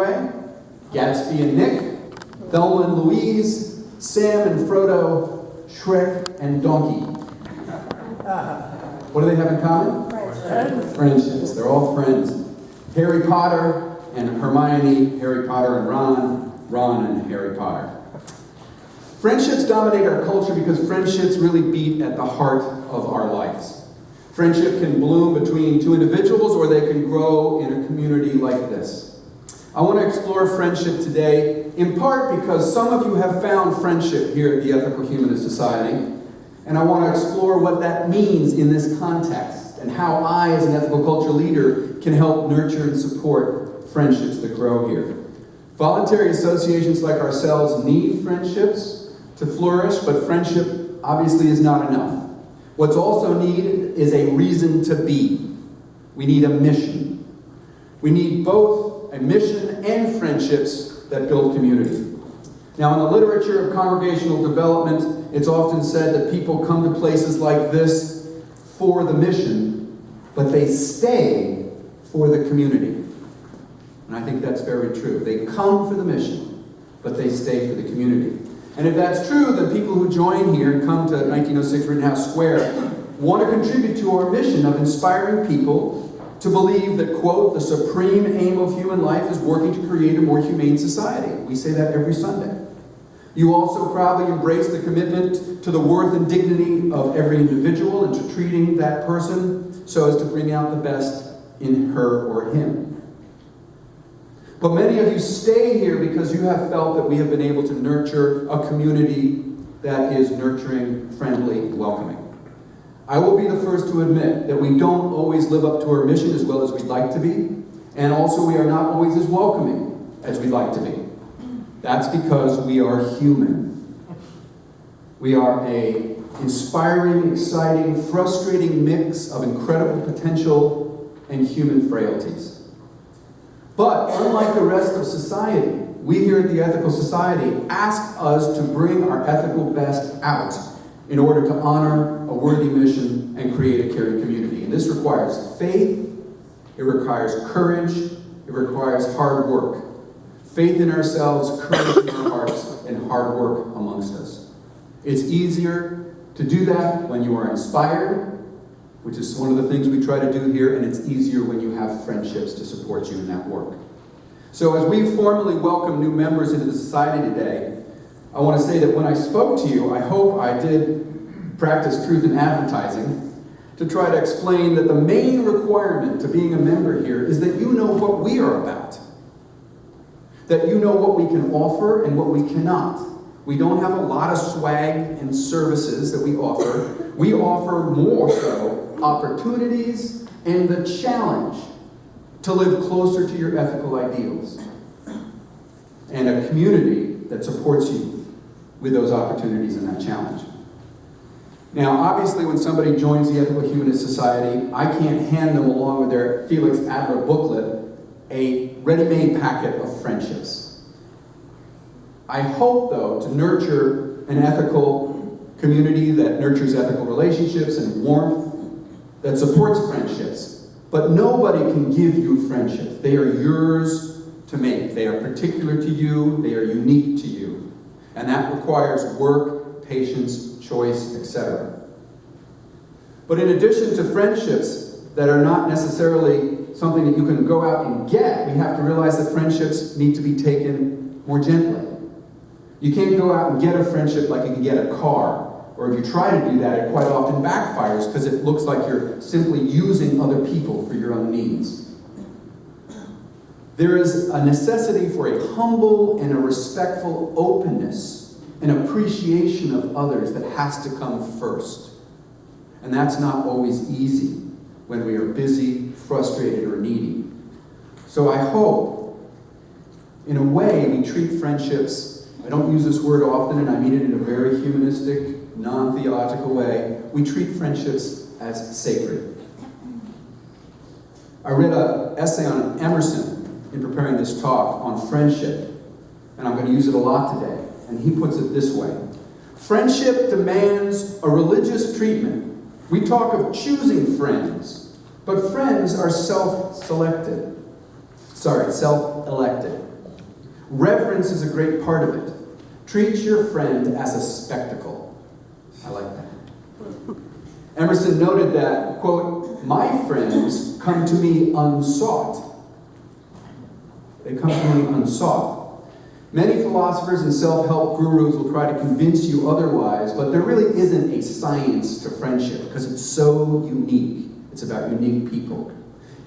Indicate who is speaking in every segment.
Speaker 1: Gatsby and Nick, Thelma and Louise, Sam and Frodo, Shrek and Donkey. What do they have in common? Friendships. They're all friends. Harry Potter and Hermione, Harry Potter and Ron, Ron and Harry Potter. Friendships dominate our culture because friendships really beat at the heart of our lives. Friendship can bloom between two individuals, or they can grow in a community like this. I want to explore friendship today, in part because some of you have found friendship here at the Ethical Humanist Society, and I want to explore what that means in this context, and how I, as an ethical culture leader, can help nurture and support friendships that grow here. Voluntary associations like ourselves need friendships to flourish, but friendship obviously is not enough. What's also needed is a reason to be. We need a mission. We need both a mission and friendships that build community. Now, in the literature of congregational development, it's often said that people come to places like this for the mission, but they stay for the community. And I think that's very true. They come for the mission, but they stay for the community. And if that's true, then people who join here and come to 1906 Rittenhouse Square want to contribute to our mission of inspiring people to believe that, quote, the supreme aim of human life is working to create a more humane society. We say that every Sunday. You also probably embrace the commitment to the worth and dignity of every individual and to treating that person so as to bring out the best in her or him. But many of you stay here because you have felt that we have been able to nurture a community that is nurturing, friendly, welcoming. I will be the first to admit that we don't always live up to our mission as well as we'd like to be, and also we are not always as welcoming as we'd like to be. That's because we are human. We are an inspiring, exciting, frustrating mix of incredible potential and human frailties. But unlike the rest of society, we here at the Ethical Society ask us to bring our ethical best out in order to honor a worthy mission and create a caring community. And this requires faith, it requires courage, it requires hard work. Faith in ourselves, courage in our hearts, and hard work amongst us. It's easier to do that when you are inspired, which is one of the things we try to do here, and it's easier when you have friendships to support you in that work. So as we formally welcome new members into the society today, I want to say that when I spoke to you, I hope I did practice truth in advertising to try to explain that the main requirement to being a member here is that you know what we are about. That you know what we can offer and what we cannot. We don't have a lot of swag and services that we offer. We offer more so opportunities and the challenge to live closer to your ethical ideals. And a community that supports you with those opportunities and that challenge. Now, obviously, when somebody joins the Ethical Humanist Society, I can't hand them along with their Felix Adler booklet a ready-made packet of friendships. I hope, though, to nurture an ethical community that nurtures ethical relationships and warmth, that supports friendships. But nobody can give you friendships. They are yours to make. They are particular to you. They are unique to you. And that requires work, patience, choice, etc. But in addition to friendships that are not necessarily something that you can go out and get, we have to realize that friendships need to be taken more gently. You can't go out and get a friendship like you can get a car. Or if you try to do that, it quite often backfires because it looks like you're simply using other people for your own needs. There is a necessity for a humble and a respectful openness and appreciation of others that has to come first. And that's not always easy when we are busy, frustrated, or needy. So I hope, in a way, we treat friendships, I don't use this word often, and I mean it in a very humanistic, non-theological way, we treat friendships as sacred. I read an essay on Emerson in preparing this talk on friendship, and I'm going to use it a lot today, and he puts it this way. Friendship demands a religious treatment. We talk of choosing friends, but friends are self-elected. reverence is a great part of it. Treat your friend as a spectacle. I like that. Emerson noted that, quote, my friends come to me unsought. They come to me unsought. Many philosophers and self-help gurus will try to convince you otherwise, but there really isn't a science to friendship because it's so unique. It's about unique people.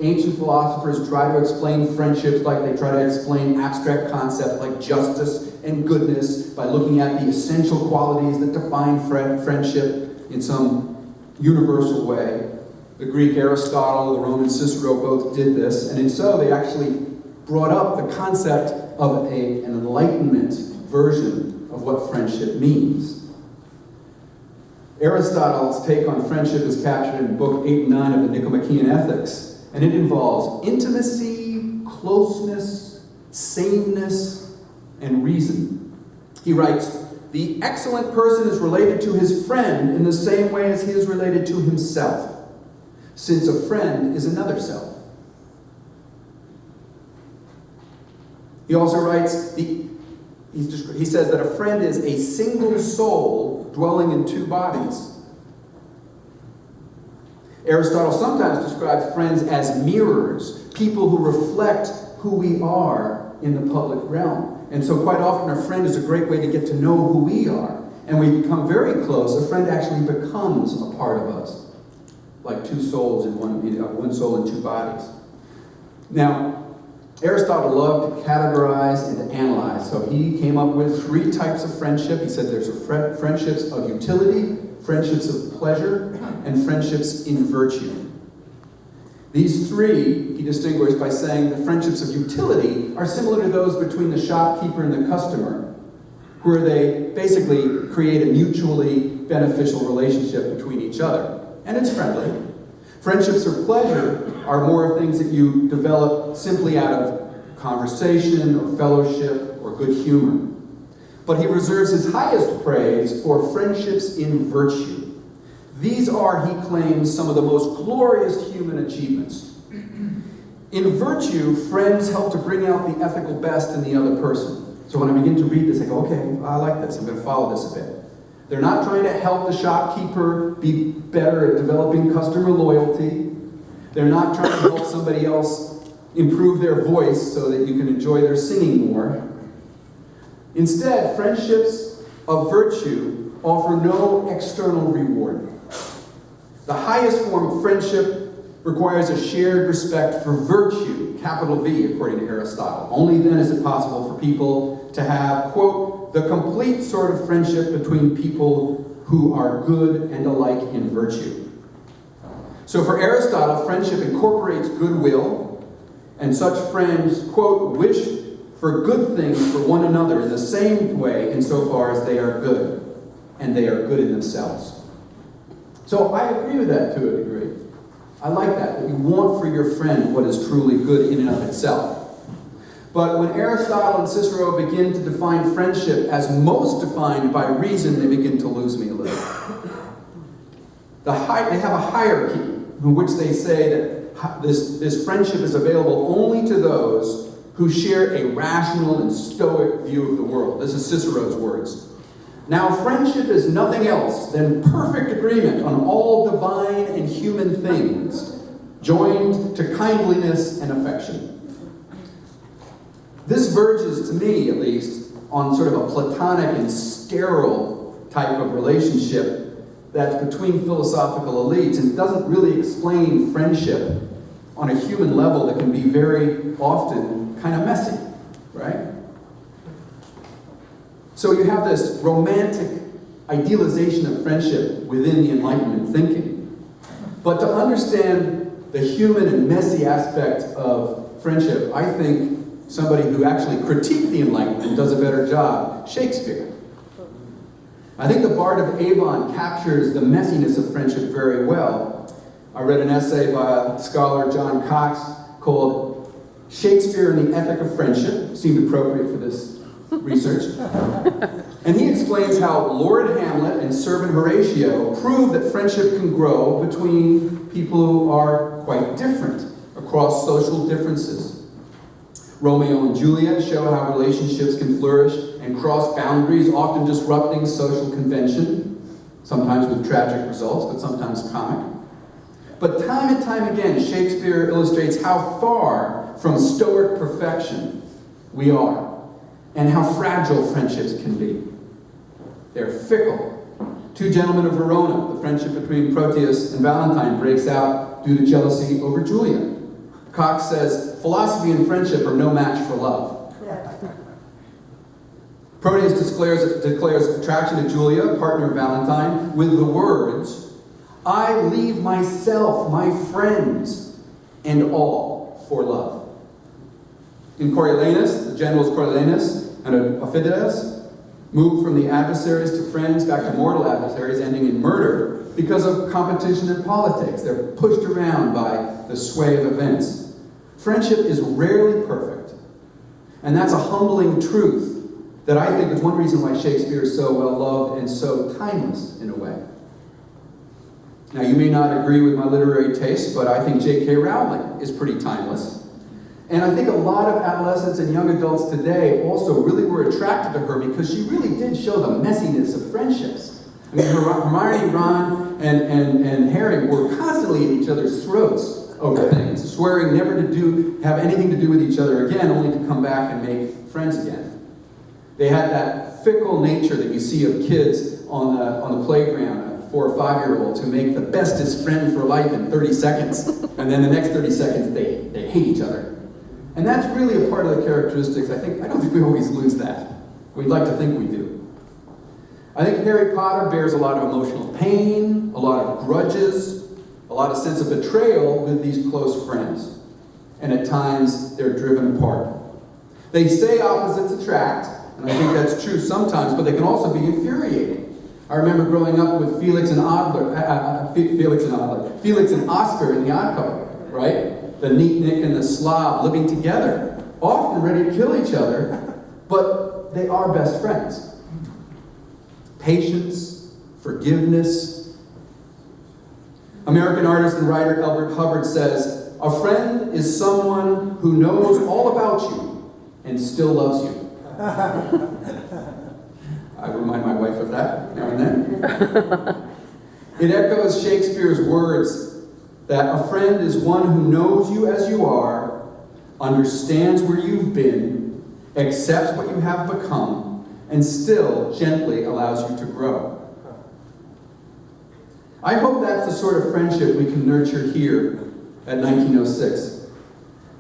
Speaker 1: Ancient philosophers try to explain friendships like they try to explain abstract concepts like justice and goodness by looking at the essential qualities that define friendship in some universal way. The Greek Aristotle, the Roman Cicero both did this, and in so they actually brought up the concept of an Enlightenment version of what friendship means. Aristotle's take on friendship is captured in Book 8 and 9 of the Nicomachean Ethics, and it involves intimacy, closeness, sameness, and reason. He writes, the excellent person is related to his friend in the same way as he is related to himself, since a friend is another self. He also writes, he says that a friend is a single soul dwelling in two bodies. Aristotle sometimes describes friends as mirrors, people who reflect who we are in the public realm. And so quite often a friend is a great way to get to know who we are. And we become very close. A friend actually becomes a part of us, like two souls in one soul in two bodies. Now, Aristotle loved to categorize and to analyze, so he came up with 3 types of friendship. He said there's friendships of utility, friendships of pleasure, and friendships in virtue. These 3 he distinguished by saying that friendships of utility are similar to those between the shopkeeper and the customer, where they basically create a mutually beneficial relationship between each other, and it's friendly. Friendships of pleasure are more things that you develop simply out of conversation or fellowship or good humor. But he reserves his highest praise for friendships in virtue. These are, he claims, some of the most glorious human achievements. In virtue, friends help to bring out the ethical best in the other person. So when I begin to read this, I go, okay, I like this. I'm going to follow this a bit. They're not trying to help the shopkeeper be better at developing customer loyalty. They're not trying to help somebody else improve their voice so that you can enjoy their singing more. Instead, friendships of virtue offer no external reward. The highest form of friendship requires a shared respect for virtue, capital V, according to Aristotle. Only then is it possible for people to have, quote, the complete sort of friendship between people who are good and alike in virtue. So for Aristotle, friendship incorporates goodwill, and such friends, quote, wish for good things for one another in the same way insofar as they are good, and they are good in themselves. So I agree with that to a degree. I like that you want for your friend what is truly good in and of itself. But when Aristotle and Cicero begin to define friendship as most defined by reason, they begin to lose me a little. They have a hierarchy in which they say that this friendship is available only to those who share a rational and stoic view of the world. This is Cicero's words. Now, friendship is nothing else than perfect agreement on all divine and human things, joined to kindliness and affection. This verges, to me at least, on sort of a platonic and sterile type of relationship that's between philosophical elites, and doesn't really explain friendship on a human level that can be very often kind of messy, right? So you have this romantic idealization of friendship within the Enlightenment thinking. But to understand the human and messy aspect of friendship, I think somebody who actually critiqued the Enlightenment does a better job, Shakespeare. I think the Bard of Avon captures the messiness of friendship very well. I read an essay by scholar John Cox called Shakespeare and the Ethic of Friendship. Seemed appropriate for this research. And he explains how Lord Hamlet and Servant Horatio prove that friendship can grow between people who are quite different across social differences. Romeo and Juliet show how relationships can flourish and cross boundaries, often disrupting social convention, sometimes with tragic results, but sometimes comic. But time and time again, Shakespeare illustrates how far from stoic perfection we are, and how fragile friendships can be. They're fickle. Two Gentlemen of Verona, the friendship between Proteus and Valentine, breaks out due to jealousy over Julia. Cox says, philosophy and friendship are no match for love. Proteus declares attraction to Julia, partner of Valentine, with the words, I leave myself, my friends, and all for love. In Coriolanus, the generals Coriolanus and Ophidius moved from the adversaries to friends, back to mortal adversaries, ending in murder because of competition in politics. They're pushed around by the sway of events. Friendship is rarely perfect. And that's a humbling truth that I think is one reason why Shakespeare is so well loved and so timeless in a way. Now, you may not agree with my literary taste, but I think J.K. Rowling is pretty timeless. And I think a lot of adolescents and young adults today also really were attracted to her because she really did show the messiness of friendships. I mean, Hermione, Ron, and Harry were constantly at each other's throats over things, swearing never to have anything to do with each other again, only to come back and make friends again. They had that fickle nature that you see of kids on the playground, 4 or 5-year-olds who make the bestest friend for life in 30 seconds, and then the next 30 seconds they hate each other. And that's really a part of the characteristics. I don't think we always lose that. We'd like to think we do. I think Harry Potter bears a lot of emotional pain, a lot of grudges, a lot of sense of betrayal with these close friends. And at times, they're driven apart. They say opposites attract, and I think that's true sometimes, but they can also be infuriating. I remember growing up with Felix and Oscar in The Odd Couple, right? The neat-nick and the slob living together, often ready to kill each other, but they are best friends. Patience, forgiveness. American artist and writer Elbert Hubbard says, a friend is someone who knows all about you and still loves you. I remind my wife of that now and then. It echoes Shakespeare's words that a friend is one who knows you as you are, understands where you've been, accepts what you have become, and still gently allows you to grow. I hope that's the sort of friendship we can nurture here at 1906.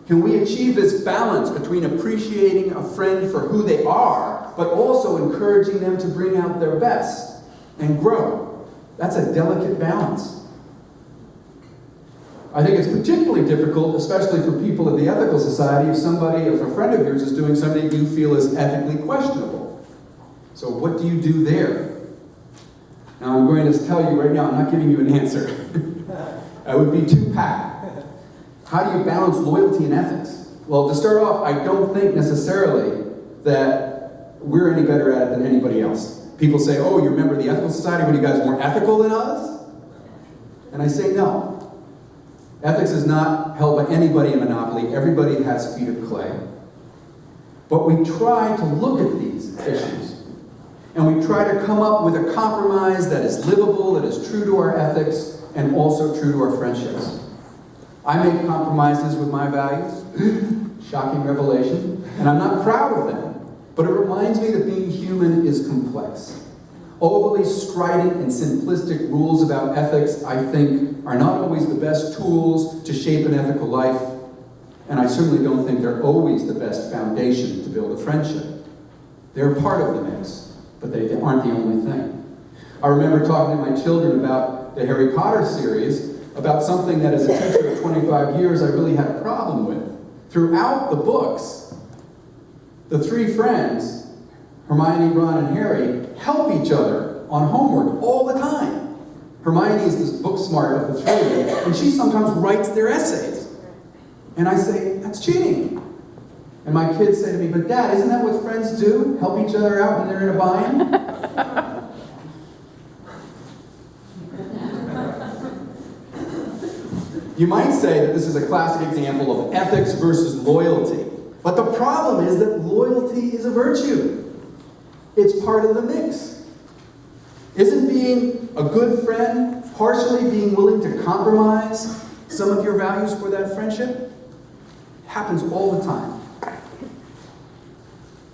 Speaker 1: Can we achieve this balance between appreciating a friend for who they are, but also encouraging them to bring out their best and grow? That's a delicate balance. I think it's particularly difficult, especially for people at the Ethical Society, if a friend of yours is doing something you feel is ethically questionable. So what do you do there? Now I'm going to tell you right now, I'm not giving you an answer. That would be too pat. How do you balance loyalty and ethics? Well, to start off, I don't think necessarily that we're any better at it than anybody else. People say, oh, you're a member of the Ethical Society, what are you guys, more ethical than us? And I say no. Ethics is not held by anybody in monopoly. Everybody has feet of clay. But we try to look at these issues. And we try to come up with a compromise that is livable, that is true to our ethics, and also true to our friendships. I make compromises with my values. Shocking revelation. And I'm not proud of them. But it reminds me that being human is complex. Overly strident and simplistic rules about ethics, I think, are not always the best tools to shape an ethical life, and I certainly don't think they're always the best foundation to build a friendship. They're part of the mix, but they aren't the only thing. I remember talking to my children about the Harry Potter series, about something that as a teacher of 25 years I really had a problem with. Throughout the books, the three friends, Hermione, Ron, and Harry, help each other on homework all the time. Hermione is this book smart of the three, and she sometimes writes their essays. And I say, that's cheating. And my kids say to me, but Dad, isn't that what friends do? Help each other out when they're in a bind? You might say that this is a classic example of ethics versus loyalty. But the problem is that loyalty is a virtue. It's part of the mix. Isn't being a good friend partially being willing to compromise some of your values for that friendship? It happens all the time.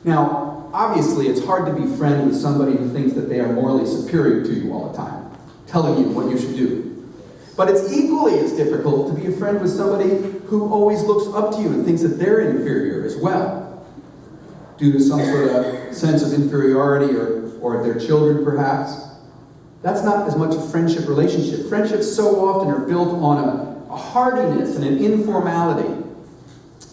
Speaker 1: Now, obviously, it's hard to be friends with somebody who thinks that they are morally superior to you all the time, telling you what you should do. But it's equally as difficult to be a friend with somebody who always looks up to you and thinks that they're inferior as well, due to some sort of sense of inferiority or their children, perhaps. That's not as much a friendship relationship. Friendships so often are built on a hardiness and an informality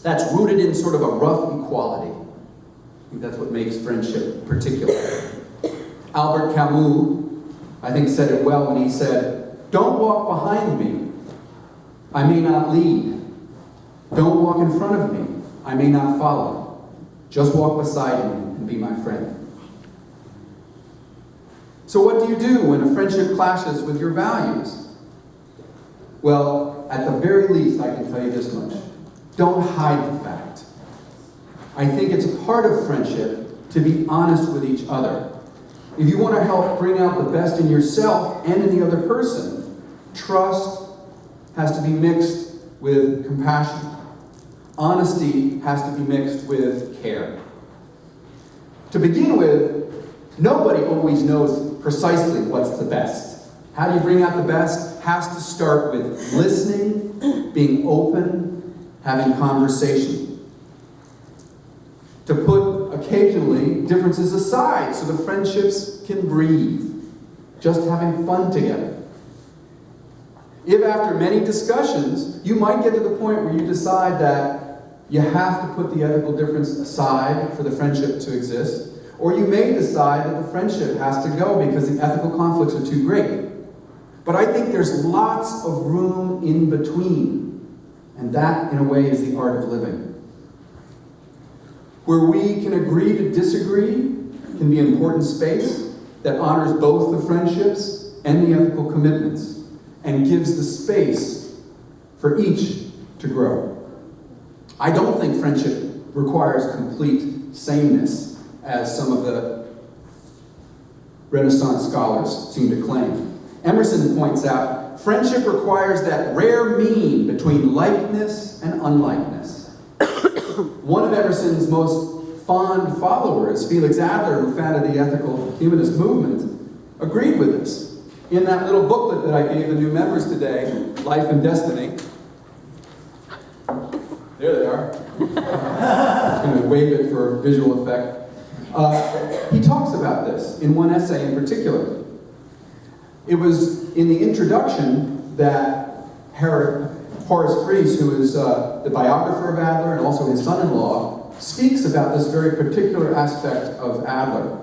Speaker 1: that's rooted in sort of a rough equality. I think that's what makes friendship particular. Albert Camus, I think, said it well when he said, "Don't walk behind me, I may not lead. Don't walk in front of me, I may not follow. Just walk beside me and be my friend." So what do you do when a friendship clashes with your values? Well, at the very least, I can tell you this much. Don't hide the fact. I think it's a part of friendship to be honest with each other. If you want to help bring out the best in yourself and in the other person, trust has to be mixed with compassion. Honesty has to be mixed with care. To begin with, nobody always knows precisely what's the best. How do you bring out the best? Has to start with listening, being open, having conversation. To put occasionally differences aside so the friendships can breathe. Just having fun together. If after many discussions, you might get to the point where you decide that you have to put the ethical difference aside for the friendship to exist, or you may decide that the friendship has to go because the ethical conflicts are too great. But I think there's lots of room in between, and that, in a way, is the art of living. Where we can agree to disagree can be an important space that honors both the friendships and the ethical commitments, and gives the space for each to grow. I don't think friendship requires complete sameness, as some of the Renaissance scholars seem to claim. Emerson points out, friendship requires that rare mean between likeness and unlikeness. One of Emerson's most fond followers, Felix Adler, who founded the Ethical Humanist movement, agreed with this. In that little booklet that I gave the new members today, Life and Destiny. There they are. I'm going to wave it for visual effect. He talks about this in one essay in particular. It was in the introduction that Horace Freese, who is the biographer of Adler and also his son-in-law, speaks about this very particular aspect of Adler.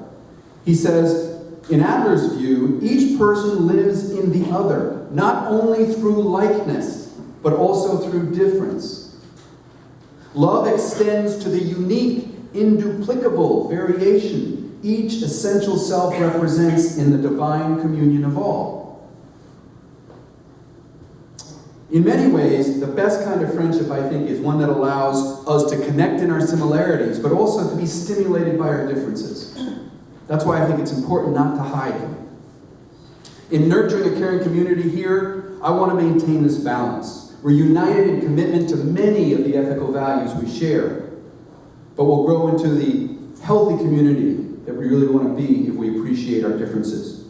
Speaker 1: He says, in Adler's view, each person lives in the other, not only through likeness, but also through difference. Love extends to the unique, induplicable variation each essential self represents in the divine communion of all. In many ways, the best kind of friendship, I think, is one that allows us to connect in our similarities, but also to be stimulated by our differences. That's why I think it's important not to hide them. In nurturing a caring community here, I want to maintain this balance. We're united in commitment to many of the ethical values we share, but we'll grow into the healthy community that we really want to be if we appreciate our differences.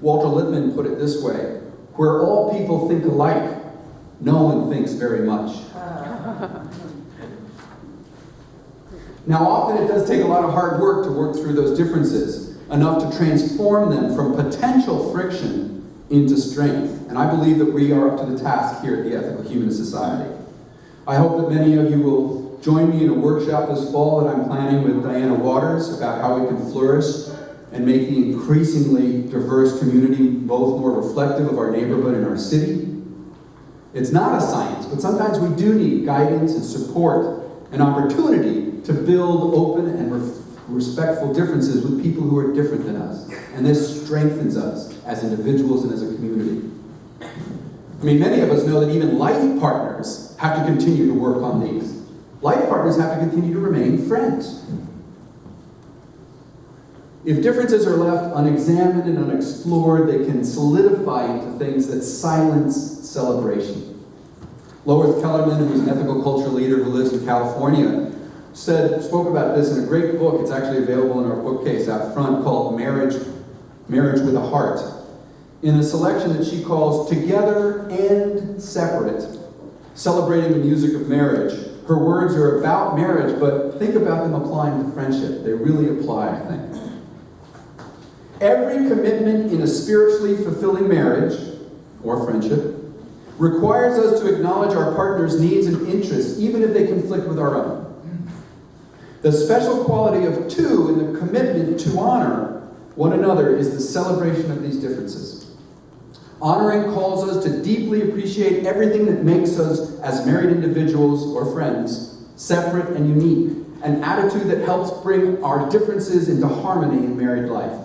Speaker 1: Walter Lippmann put it this way, where all people think alike, no one thinks very much. Now, often it does take a lot of hard work to work through those differences, enough to transform them from potential friction into strength. And I believe that we are up to the task here at the Ethical Humanist Society. I hope that many of you will join me in a workshop this fall that I'm planning with Diana Waters about how we can flourish and make the increasingly diverse community both more reflective of our neighborhood and our city. It's not a science, but sometimes we do need guidance and support and opportunity to build open and respectful differences with people who are different than us. And this strengthens us as individuals and as a community. I mean, many of us know that even life partners have to continue to work on these. Life partners have to continue to remain friends. If differences are left unexamined and unexplored, they can solidify into things that silence celebration. Lois Kellerman, who's an ethical culture leader who lives in California, spoke about this in a great book. It's actually available in our bookcase out front, called Marriage with a Heart. In a selection that she calls Together and Separate, Celebrating the Music of Marriage. Her words are about marriage, but think about them applying to friendship. They really apply, I think. Every commitment in a spiritually fulfilling marriage, or friendship, requires us to acknowledge our partner's needs and interests, even if they conflict with our own. The special quality of two in the commitment to honor one another is the celebration of these differences. Honoring calls us to deeply appreciate everything that makes us, as married individuals or friends, separate and unique, an attitude that helps bring our differences into harmony in married life.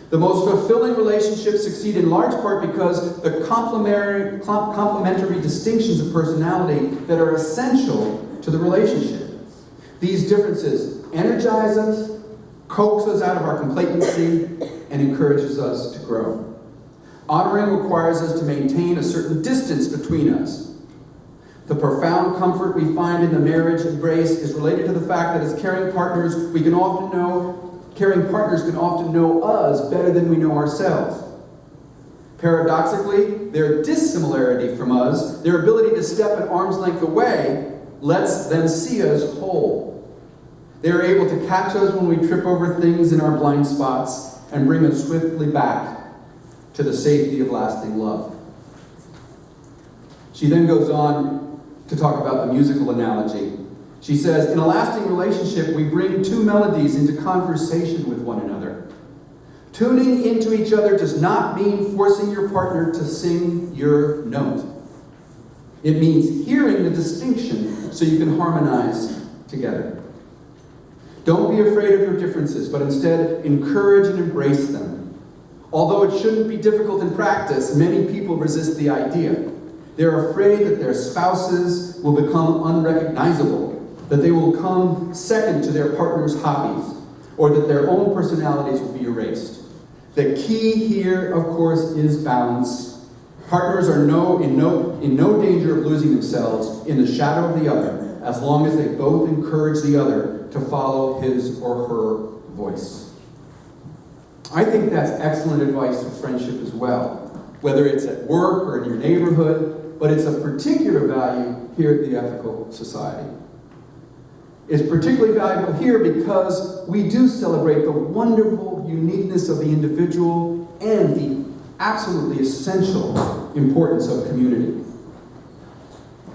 Speaker 1: The most fulfilling relationships succeed in large part because the complementary distinctions of personality that are essential to the relationship. These differences energize us, coax us out of our complacency, and encourages us to grow. Honoring requires us to maintain a certain distance between us. The profound comfort we find in the marriage embrace is related to the fact that as caring partners can often know us better than we know ourselves. Paradoxically, their dissimilarity from us, their ability to step at arm's length away, lets them see us whole. They are able to catch us when we trip over things in our blind spots and bring us swiftly back to the safety of lasting love. She then goes on to talk about the musical analogy. She says, in a lasting relationship, we bring two melodies into conversation with one another. Tuning into each other does not mean forcing your partner to sing your note. It means hearing the distinction so you can harmonize together. Don't be afraid of your differences, but instead encourage and embrace them. Although it shouldn't be difficult in practice, many people resist the idea. They're afraid that their spouses will become unrecognizable, that they will come second to their partner's hobbies, or that their own personalities will be erased. The key here, of course, is balance. Partners are in no danger of losing themselves in the shadow of the other, as long as they both encourage the other to follow his or her voice. I think that's excellent advice for friendship as well, whether it's at work or in your neighborhood, but it's of particular value here at the Ethical Society. It's particularly valuable here because we do celebrate the wonderful uniqueness of the individual and the absolutely essential importance of community.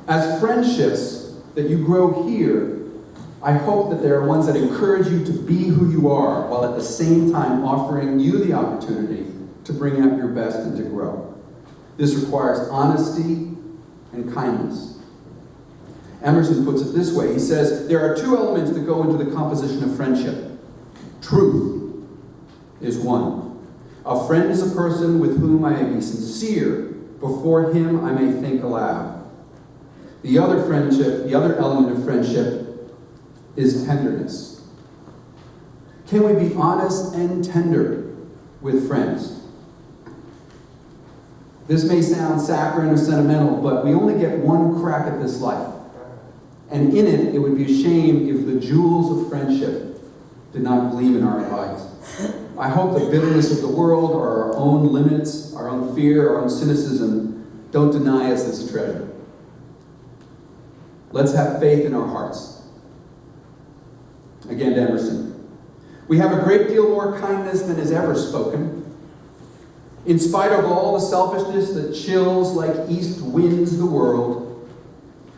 Speaker 1: As friendships that you grow here, I hope that there are ones that encourage you to be who you are, while at the same time offering you the opportunity to bring out your best and to grow. This requires honesty and kindness. Emerson puts it this way. He says, there are two elements that go into the composition of friendship. Truth is one. A friend is a person with whom I may be sincere. Before him I may think aloud. The other element of friendship is tenderness. Can we be honest and tender with friends? This may sound saccharine or sentimental, but we only get one crack at this life. And in it, it would be a shame if the jewels of friendship did not gleam in our lives. I hope the bitterness of the world, or our own limits, our own fear, our own cynicism, don't deny us this treasure. Let's have faith in our hearts. Again to Emerson. We have a great deal more kindness than is ever spoken. In spite of all the selfishness that chills like east winds the world,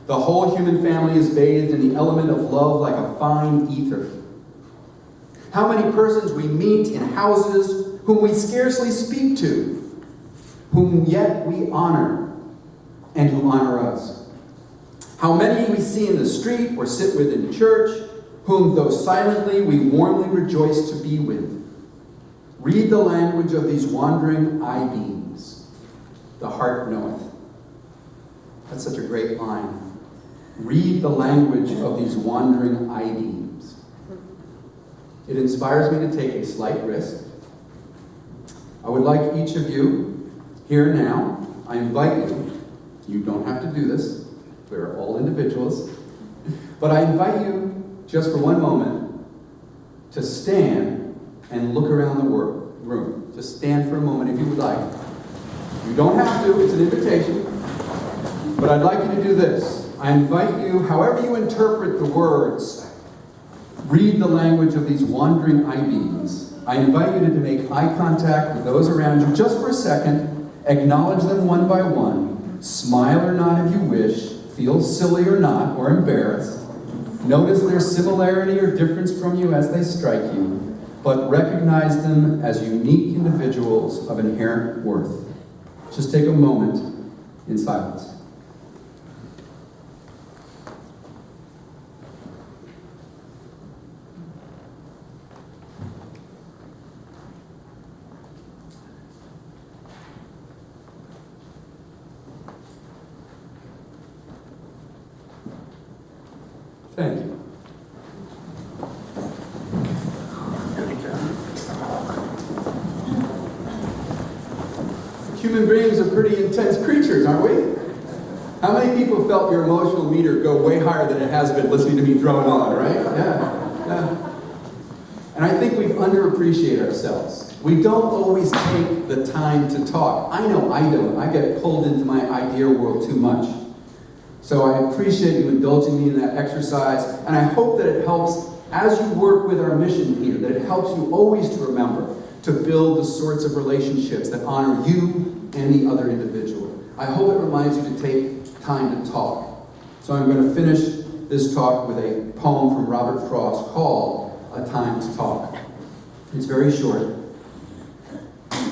Speaker 1: the whole human family is bathed in the element of love like a fine ether. How many persons we meet in houses whom we scarcely speak to, whom yet we honor, and who honor us. How many we see in the street or sit with in church, whom, though silently, we warmly rejoice to be with. Read the language of these wandering eye-beams. The heart knoweth. That's such a great line. read the language of these wandering I-beams. It inspires me to take a slight risk. I would like each of you, here now, I invite you don't have to do this, we're all individuals, but I invite you, just for one moment, to stand and look around the room. Just stand for a moment if you would like. You don't have to, it's an invitation, but I'd like you to do this. I invite you, however you interpret the words, read the language of these wandering I-beams. I invite you to make eye contact with those around you just for a second, acknowledge them one by one, smile or nod if you wish, feel silly or not, or embarrassed. Notice their similarity or difference from you as they strike you, but recognize them as unique individuals of inherent worth. Just take a moment in silence. Thank you. Human beings are pretty intense creatures, aren't we? How many people felt your emotional meter go way higher than it has been listening to me drone on, right? Yeah. And I think we underappreciate ourselves. We don't always take the time to talk. I know I don't. I get pulled into my idea world too much. So I appreciate you indulging me in that exercise, and I hope that it helps, as you work with our mission here, that it helps you always to remember to build the sorts of relationships that honor you and the other individual. I hope it reminds you to take time to talk. So I'm going to finish this talk with a poem from Robert Frost called A Time to Talk. It's very short.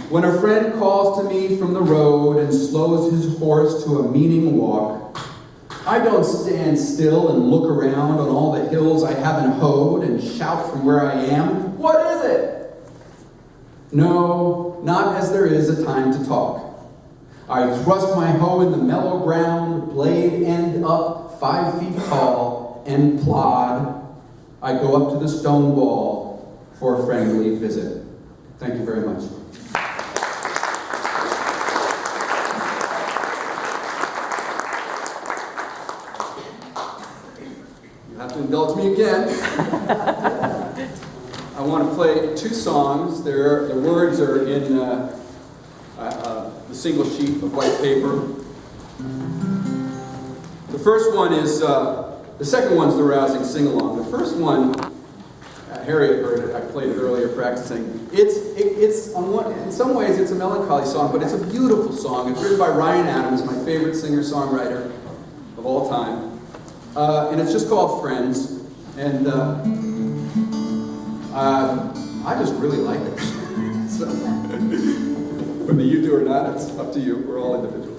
Speaker 1: When a friend calls to me from the road and slows his horse to a meaning walk, I don't stand still and look around on all the hills I haven't hoed and shout from where I am, "What is it?" No, not as there is a time to talk. I thrust my hoe in the mellow ground, blade end up 5 feet tall, and plod. I go up to the stone wall for a friendly visit. Thank you very much. Indulge me again. I want to play 2 songs. The words are in the single sheet of white paper. The first one is, the second one's the rousing sing-along. The first one, Harriet heard it, I played it earlier practicing. In some ways it's a melancholy song, but it's a beautiful song. It's written by Ryan Adams, my favorite singer-songwriter of all time. And it's just called Friends, and I just really like it. So, whether you do or not, it's up to you. We're all individuals.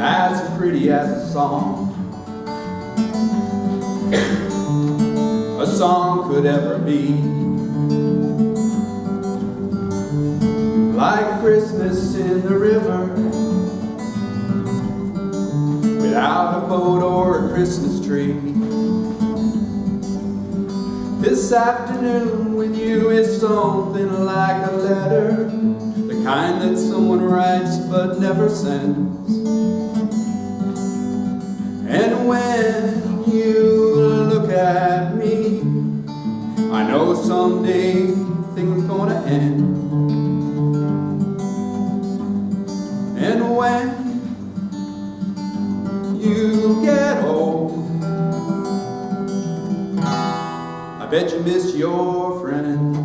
Speaker 1: As pretty as a song could ever be, like Christmas in the river, without a boat or a Christmas tree. This afternoon with you is something like a letter, the kind that someone writes but never sends. And when you look at me, I know someday things are gonna end. And when you get old, I bet you miss your friends.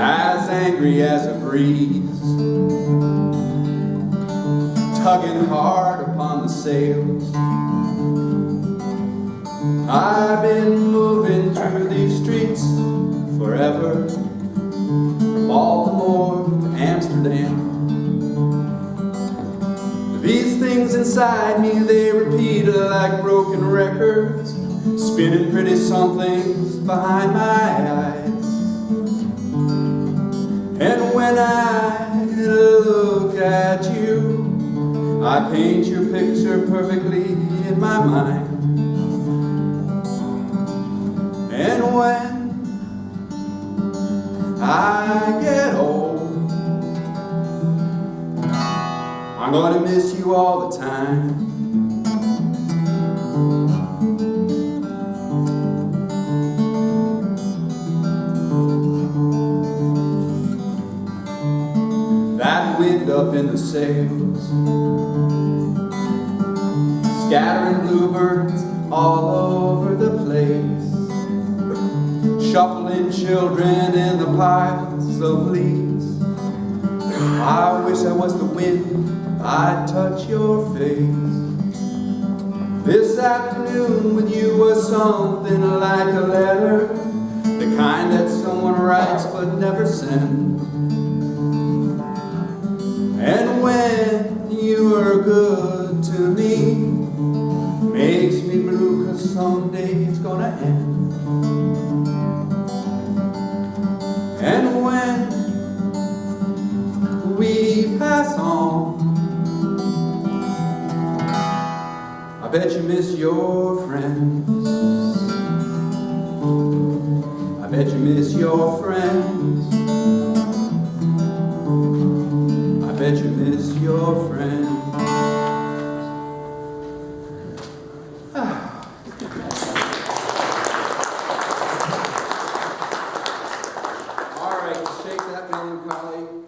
Speaker 1: As angry as a breeze, tugging hard upon the sails, I've been moving through these streets forever, from Baltimore to Amsterdam. These things inside me, they repeat like broken records, spinning pretty somethings behind my eyes. And when I look at you, I paint your picture perfectly in my mind. And when I get old, I'm gonna miss you all the time. That wind up in the sails, scattering bluebirds all over the place, shuffling children in the piles of leaves. I wish I was the wind, I'd touch your face. This afternoon with you was something like a letter, the kind that someone writes but never sends. And when you are good to me, makes me blue, 'cause someday it's gonna end. And when we pass on, I bet you miss your friends. I bet you miss your friends. I bet you miss your friends.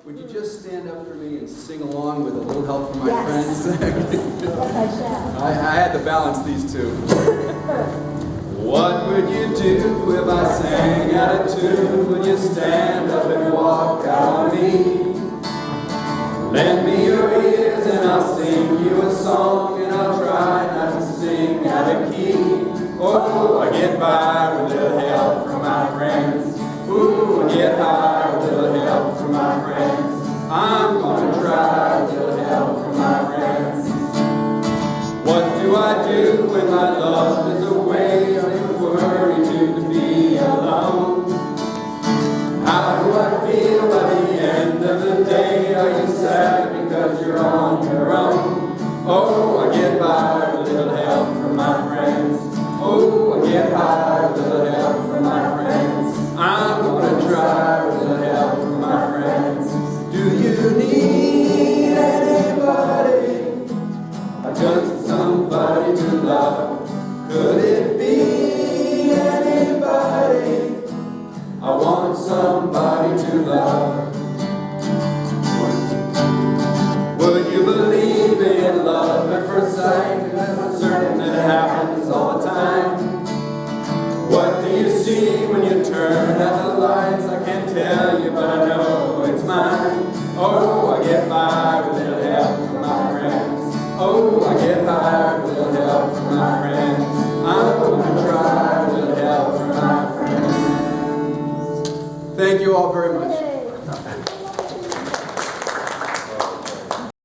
Speaker 1: Would you just stand up for me and sing along with a little help from my friends?
Speaker 2: Yes, I shall.
Speaker 1: I had to balance these two. What would you do if I sang out of tune? Would you stand up and walk out on me? Lend me your ears and I'll sing you a song, and I'll try not to sing out of key. Oh, I get by with a little help from my friends. Ooh, I get high with a little help from my friends. I'm gonna try with a little help from my friends. What do I do when my love is away? Are you worried to be alone? How do I feel by the end of the day? Are you sad because you're on your own? Oh, I get by with a little help from my friends. Oh, I get high with a little help from my friends. I'm gonna try with a little help from my friends. Do you need anybody? Just somebody to love. Could it be anybody? I want somebody to love. Would you believe in love at first sight? I'm certain that it happens all the time. What do you see when you turn out the lights? I can't tell you, but I know it's mine. Oh, I get by with a little help from my friends. Oh, I get high with a little help from my friends. I'm gonna try with a little help from my friends. Thank you all very much.